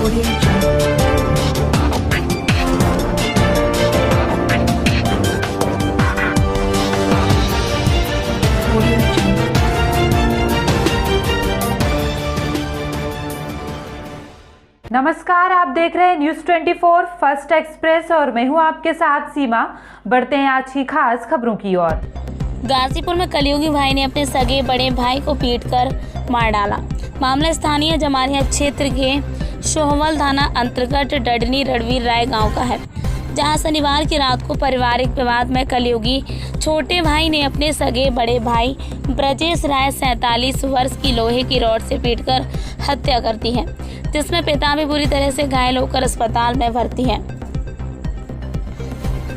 नमस्कार, आप देख रहे हैं न्यूज़ 24 फर्स्ट एक्सप्रेस और मैं हूं आपके साथ सीमा। बढ़ते हैं आज की खास खबरों की ओर। गाजीपुर में कलयुगी भाई ने अपने सगे बड़े भाई को पीटकर मार डाला। मामला स्थानीय जमानिया क्षेत्र के सोहवल थाना अंतर्गत डडनी रणवीर राय गांव का है, जहां शनिवार की रात को पारिवारिक विवाद में कलयुगी छोटे भाई ने अपने सगे बड़े भाई ब्रजेश राय 47 वर्ष की लोहे की रॉड से पीटकर हत्या कर दी है, जिसमें पिता भी बुरी तरह से घायल होकर अस्पताल में भर्ती है।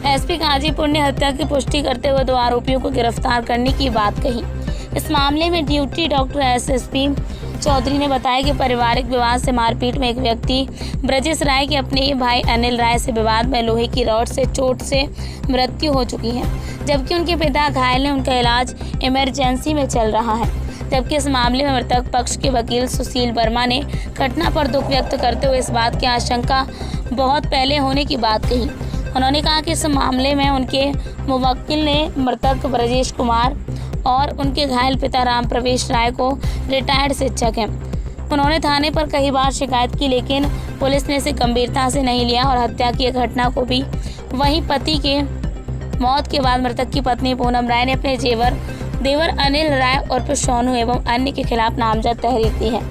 एसपी गाजीपुर ने हत्या की पुष्टि करते हुए 2 आरोपियों को गिरफ्तार करने की बात कही। इस मामले में ड्यूटी डॉक्टर एसएसपी चौधरी ने बताया कि पारिवारिक विवाद से मारपीट में एक व्यक्ति ब्रजेश राय के अपने भाई अनिल राय से विवाद में लोहे की रॉड से चोट से मृत्यु हो चुकी है, जबकि उनके पिता घायल हैं। उनका इलाज इमरजेंसी में चल रहा है। जबकि इस मामले में मृतक पक्ष के वकील सुशील वर्मा ने घटना पर दुख व्यक्त करते हुए इस बात की आशंका बहुत पहले होने की बात कही। उन्होंने कहा कि इस मामले में उनके मुवक्किल ने मृतक ब्रजेश कुमार और उनके घायल पिता राम प्रवेश राय को रिटायर्ड शिक्षक हैं। उन्होंने थाने पर कई बार शिकायत की, लेकिन पुलिस ने इसे गंभीरता से नहीं लिया और हत्या की घटना को भी वहीं पति के मौत के बाद मृतक की पत्नी पूनम राय ने अपने देवर अनिल राय और सोनू एवं अन्य के खिलाफ नामजद तहरीर दी है,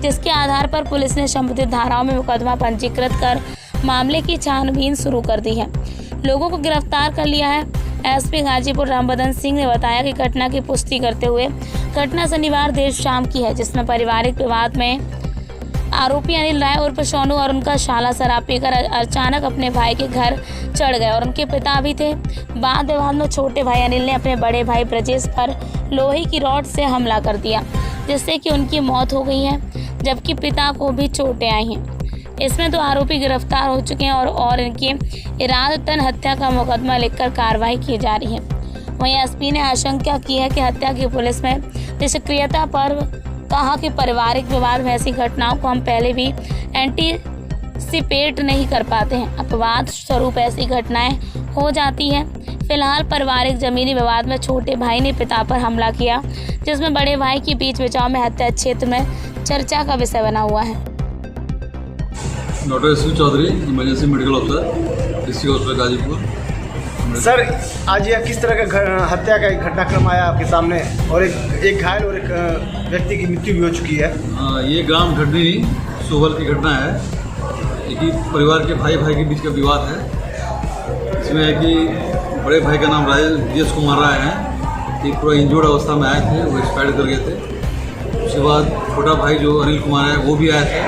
जिसके आधार पर पुलिस ने संबंधित धाराओं में मुकदमा पंजीकृत कर मामले की छानबीन शुरू कर दी है। लोगों को गिरफ्तार कर लिया है। एसपी गाजीपुर रामबदन सिंह ने बताया कि घटना की पुष्टि करते हुए घटना शनिवार देर शाम की है, जिसमें पारिवारिक विवाद में आरोपी अनिल राय उर्फ सोनू और उनका शाला शराब पीकर अचानक अपने भाई के घर चढ़ गए और उनके पिता भी थे। बाद विवाद में छोटे भाई अनिल ने अपने बड़े भाई ब्रजेश पर लोहे की रॉड से हमला कर दिया, जिससे कि उनकी मौत हो गई है, जबकि पिता को भी चोटें आई हैं। इसमें 2 आरोपी गिरफ्तार हो चुके हैं और इनकी इरादतन हत्या का मुकदमा लिखकर कार्रवाई की जा रही है। वहीं एसपी ने आशंका की है कि हत्या की पुलिस में निष्क्रियता पर कहा कि पारिवारिक विवाद में ऐसी घटनाओं को हम पहले भी एंटीसिपेट नहीं कर पाते हैं। अपवाद स्वरूप ऐसी घटनाएं हो जाती हैं। फिलहाल पारिवारिक जमीनी विवाद में छोटे भाई ने पिता पर हमला किया, जिसमें बड़े भाई के बीच बचाव में हत्या क्षेत्र में चर्चा का विषय बना हुआ है। Doctor SP Chaudhary, emergency medical officer, district hospital Ghazipur. Sir, आज यह किस तरह का हत्या का एक घटनाक्रम आया आपके सामने और एक घायल और एक व्यक्ति की मृत्यु भी हो चुकी है? ये ग्राम ढडनी सोहवल की घटना है। एक परिवार के भाई के बीच का विवाद है। इसमें है कि बड़े भाई का नाम ब्रजेश कुमार राय है। एक पूरा इंजर्ड अवस्था में आए थे, वो एक्सपायर कर गए थे। उसके बाद छोटा भाई जो अनिल कुमार है वो भी आए थे,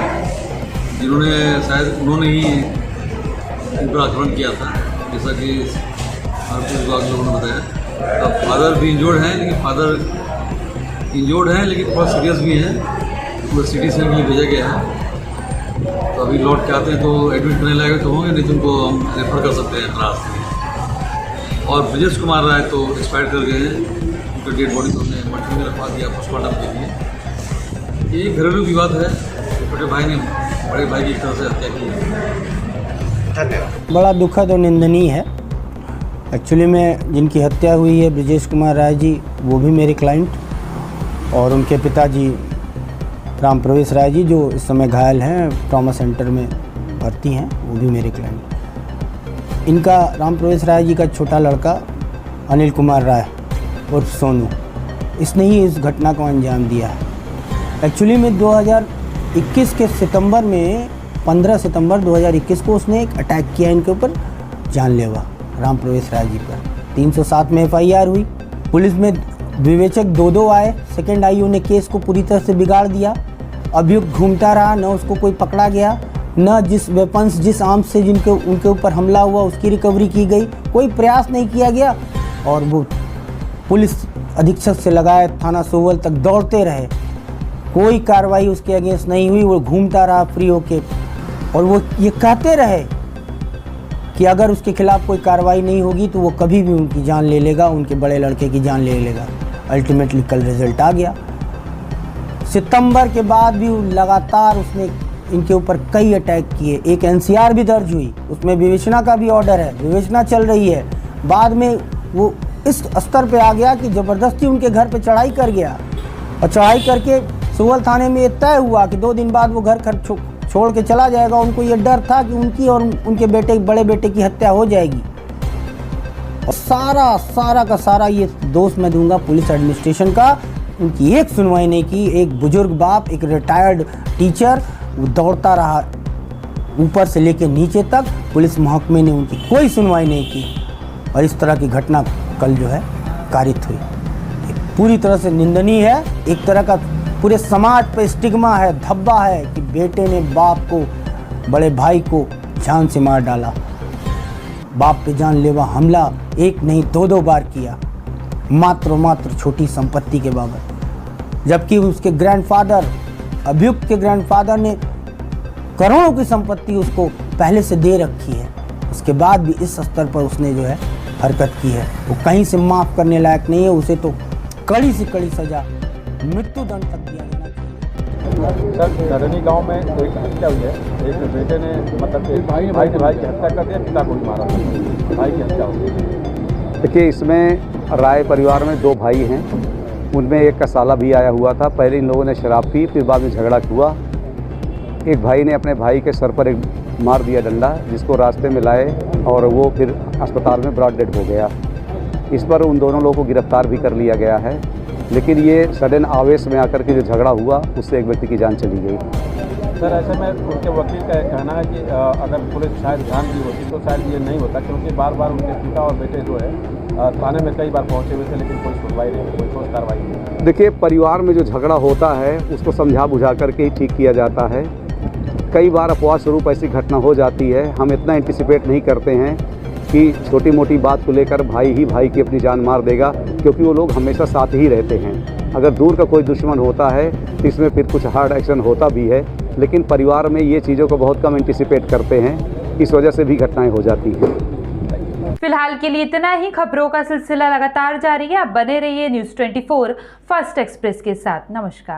जिन्होंने शायद उन्होंने ही इन पर आक्रमण किया था, जैसा कि पुलिस विभाग लोगों ने बताया। अब फादर भी इंजर्ड हैं, लेकिन थोड़ा सीरियस भी हैं। पूरा सिटी से भी भेजा गया है। तो अभी लौट के आते हैं तो एडमिट करने लायक तो होंगे, नहीं तो उनको हम रेफर कर सकते हैं खराब। और ब्रजेश कुमार राय तो एक्सपायर कर गए हैं। उनका डेड बॉडी तो हमने मट्टी में रखवा दिया पोस्टमार्टम के लिए। ये घरेलू विवाद है। छोटे भाई ने बड़े भाई की तरह से हत्या की है। बड़ा दुखद और निंदनीय है। एक्चुअली में जिनकी हत्या हुई है ब्रजेश कुमार राय जी, वो भी मेरे क्लाइंट, और उनके पिताजी राम प्रवेश राय जी जो इस समय घायल हैं, ट्रॉमा सेंटर में भर्ती हैं, वो भी मेरे क्लाइंट। इनका राम प्रवेश राय जी का छोटा लड़का अनिल कुमार राय उर्फ सोनू, इसने ही इस घटना को अंजाम दिया है। एक्चुअली में 2021 के सितंबर में 15 सितंबर 2021 को उसने एक अटैक किया इनके ऊपर, जानलेवा, राम प्रवेश राय जी पर। 307 में FIR हुई। पुलिस में विवेचक 2 आए। सेकेंड IO ने केस को पूरी तरह से बिगाड़ दिया। अभियुक्त घूमता रहा, न उसको कोई पकड़ा गया, न जिस वेपन्स जिस आर्म्स से उनके ऊपर हमला हुआ उसकी रिकवरी की गई, कोई प्रयास नहीं किया गया। और वो पुलिस अधीक्षक से लगाए थाना सोहवल तक दौड़ते रहे, कोई कार्रवाई उसके अगेंस्ट नहीं हुई। वो घूमता रहा फ्री होके, और वो ये कहते रहे कि अगर उसके खिलाफ कोई कार्रवाई नहीं होगी तो वो कभी भी उनकी जान ले लेगा, उनके बड़े लड़के की जान ले लेगा। अल्टीमेटली कल रिजल्ट आ गया। सितंबर के बाद भी लगातार उसने इनके ऊपर कई अटैक किए, एक एनसीआर भी दर्ज हुई, उसमें विवेचना का भी ऑर्डर है, विवेचना चल रही है। बाद में वो इस स्तर पे आ गया कि ज़बरदस्ती उनके घर पे चढ़ाई कर गया और चढ़ाई करके सुवल थाने में ये तय हुआ कि 2 दिन बाद वो घर छोड़ के चला जाएगा। उनको ये डर था कि उनकी और उनके बड़े बेटे की हत्या हो जाएगी। और सारा का सारा ये दोष मैं दूंगा पुलिस एडमिनिस्ट्रेशन का। उनकी एक सुनवाई नहीं की। एक बुजुर्ग बाप, एक रिटायर्ड टीचर, वो दौड़ता रहा ऊपर से लेकर नीचे तक, पुलिस महकमे ने उनकी कोई सुनवाई नहीं की और इस तरह की घटना कल जो है कारित हुई। पूरी तरह से निंदनीय है। एक तरह का पूरे समाज पे स्टिग्मा है, धब्बा है कि बेटे ने बाप को, बड़े भाई को जान से मार डाला। बाप पे जानलेवा हमला एक नहीं 2 बार किया, मात्र छोटी संपत्ति के बाबत, जबकि उसके ग्रैंडफादर, अभियुक्त के ग्रैंडफादर ने करोड़ों की संपत्ति उसको पहले से दे रखी है। उसके बाद भी इस स्तर पर उसने जो है हरकत की है, वो कहीं से माफ़ करने लायक नहीं है। उसे तो कड़ी से कड़ी सजा, मृत्यु दंड तक दिया जाना चाहिए। सर, नरनी गांव में एक हत्या हुई है। एक बेटे ने मतलब एक भाई की हत्या कर दिया, पिता को भी मारा, भाई की हत्या हुई। देखिए, इसमें राय परिवार में 2 भाई हैं, उनमें एक का साला भी आया हुआ था। पहले इन लोगों ने शराब पी, फिर बाद में झगड़ा हुआ। एक भाई ने अपने भाई के सर पर एक मार दिया डंडा, जिसको रास्ते में लाए और वो फिर अस्पताल में ब्रॉड डेड हो गया। इस पर उन दोनों लोगों को गिरफ्तार भी कर लिया गया है, लेकिन ये सडन आवेश में आकर के जो झगड़ा हुआ उससे एक व्यक्ति की जान चली गई। सर, ऐसे में उनके वकील का कहना है कि अगर पुलिस शायद ध्यान दी होती तो शायद ये नहीं होता, क्योंकि बार बार उनके पिता और बेटे जो है थाने में कई बार पहुंचे हुए थे, लेकिन कोई सुनवाई नहीं, कोई ठोस कार्रवाई नहीं। देखिए, परिवार में जो झगड़ा होता है उसको समझा बुझा करके ही ठीक किया जाता है। कई बार अपवाद स्वरूप ऐसी घटना हो जाती है। हम इतना एंटिसिपेट नहीं करते हैं कि छोटी मोटी बात को लेकर भाई ही भाई की अपनी जान मार देगा, क्योंकि वो लोग हमेशा साथ ही रहते हैं। अगर दूर का कोई दुश्मन होता है तो इसमें फिर कुछ हार्ड एक्शन होता भी है, लेकिन परिवार में ये चीज़ों को बहुत कम एंटिसिपेट करते हैं, इस वजह से भी घटनाएं हो जाती हैं। फिलहाल के लिए इतना ही। खबरों का सिलसिला लगातार जारी है। आप बने रहिए न्यूज़ 24 फर्स्ट एक्सप्रेस के साथ। नमस्कार।